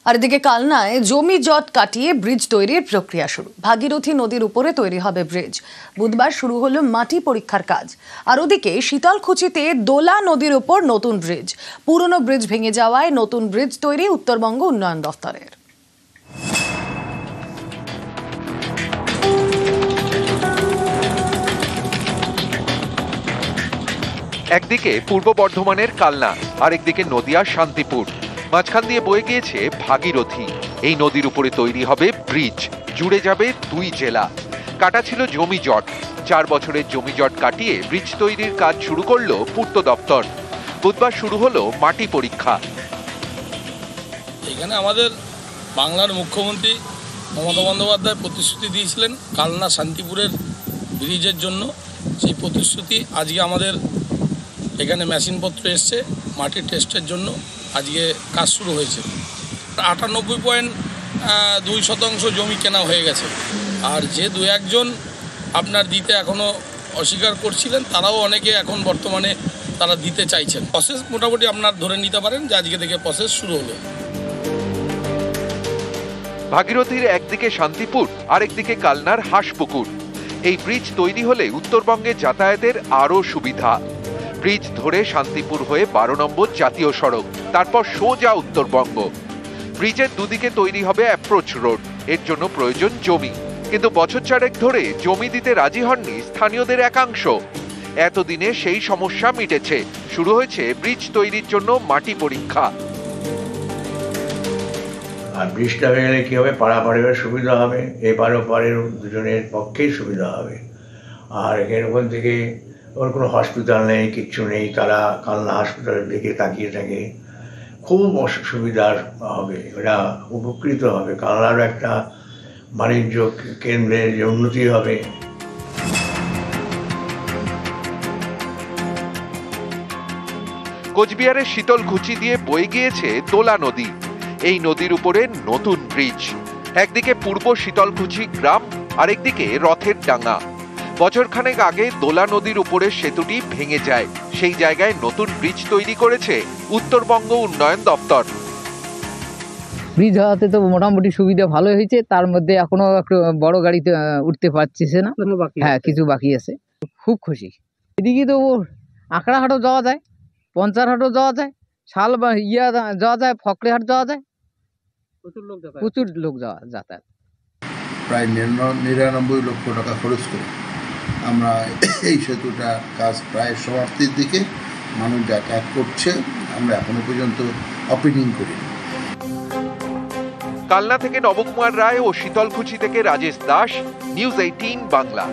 আর এদিকে কালনায় জমি জট কাটিয়ে ব্রিজ তৈরির প্রক্রিয়া শুরু। ভাগীরথী নদীর উপরে তৈরি হবে ব্রিজ। বুধবার শুরু হলো মাটি পরীক্ষার কাজ। আর ওদিকে শীতলকুচিতে দোলা নদীর উপর নতুন ব্রিজ। পুরনো ব্রিজ ভেঙে যাওয়ায় নতুন ব্রিজ তৈরি উত্তরবঙ্গ উন্নয়ন দফতরের। একদিকে পূর্ব বর্ধমানের কালনা, আরেকদিকে নদিয়ার শান্তিপুর, মাঝখান দিয়ে বয়ে গিয়েছে ভাগীরথী। এই নদীর উপরে তৈরি হবে ব্রিজ, জুড়ে যাবে দুই জেলা। কাটা ছিল জমি জট, 4 বছরের জমি জট কাটিয়ে ব্রিজ তৈরির কাজ শুরু করলো পূর্ত দপ্তর। বুধবার শুরু হলো মাটি পরীক্ষা। এখানে আমাদের বাংলার মুখ্যমন্ত্রী মমতা বন্দ্যোপাধ্যায় প্রতিশ্রুতি দিয়েছিলেন কালনা শান্তিপুরের ব্রিজের জন্য। সেই প্রতিশ্রুতি আজকে আমাদের এখানে মেশিনপত্র এসছে, মাটির টেস্টের জন্য আজকে কাজ শুরু হয়েছে। 98.2% জমি কেনা হয়ে গেছে। আর যে 2-1 আপনার দিতে এখনও অস্বীকার করছিলেন, তারাও অনেকে এখন বর্তমানে তারা দিতে চাইছেন। প্রসেস মোটামুটি আপনার ধরে নিতে পারেন যে আজকে থেকে প্রসেস শুরু হলো। ভাগীরথীর একদিকে শান্তিপুর, আরেকদিকে কালনার হাঁসপুকুর। এই ব্রিজ তৈরি হলে উত্তরবঙ্গে যাতায়াতের আরও সুবিধা। ব্রিজ ধরে শান্তিপুর হয়ে 12 নম্বর জাতীয় সড়ক, তারপর সোজা উত্তরবঙ্গ। ব্রিজের দুদিকে তৈরি হবে অ্যাপ্রোচ রোড। এর জন্য প্রয়োজন জমি, কিন্তু বছর 4 ধরে জমি দিতে রাজি হননি স্থানীয়দের একাংশ। এতদিনে সেই সমস্যা মিটেছে। শুরু হয়েছে ব্রিজ তৈরির জন্য মাটি পরীক্ষা। আর ব্রিজটা হয়ে গেলে কী হবে, পাড়াপাড়ির সুবিধা হবে, এপার ওপারের দুজনের পক্ষেই সুবিধা হবে। আর এখান থেকে ওর কোনো হসপিটাল নেই, কিচ্ছু নেই, তারা কালনা হসপিটালের দিকে তাকিয়ে থাকে। খুব সুবিধার হবে, ওরা উপকৃত হবে। কালনারও একটা বাণিজ্য কেন্দ্রের যে উন্নতি হবে। কোচবিহারের শীতলকুচি দিয়ে বয়ে গিয়েছে দোলা নদী। এই নদীর উপরে নতুন ব্রিজ। একদিকে পূর্ব শীতলকুচি গ্রাম, আরেকদিকে রথের ডাঙ্গা। বছরখানেক আগে দোলা নদীর উপরের সেতুটি ভেঙে যায়। সেই জায়গায় নতুন ব্রিজ তৈরি করেছে উত্তরবঙ্গ উন্নয়ন দপ্তর। ব্রিজ হওয়াতে তো মোটামুটি সুবিধা ভালো হয়েছে। তার মধ্যে এখনো একটু বড় গাড়িতে উঠতে পারছে না। হ্যাঁ, কিছু বাকি আছে। খুব খুশি। এদিকে তো আঁকড়াহাটও যাওয়া যায়, পঞ্চারহাটও যাওয়া যায়, শাল বা যাওয়া যায়, ফকড়েহাট যাওয়া যায়। প্রচুর লোক যাতায়াত। প্রায় 99 লক্ষ টাকা খরচ করে আমরা এই সেতুটা কাজ প্রায় সমাপ্তির দিকে। মানুষ যাতায়াত করছে, আমরা এখনো পর্যন্ত ওপেনিং করিনি। কালনা থেকে নবকুমার রায় ও শীতলকুচি থেকে রাজেশ দাস, নিউজ 18 বাংলা।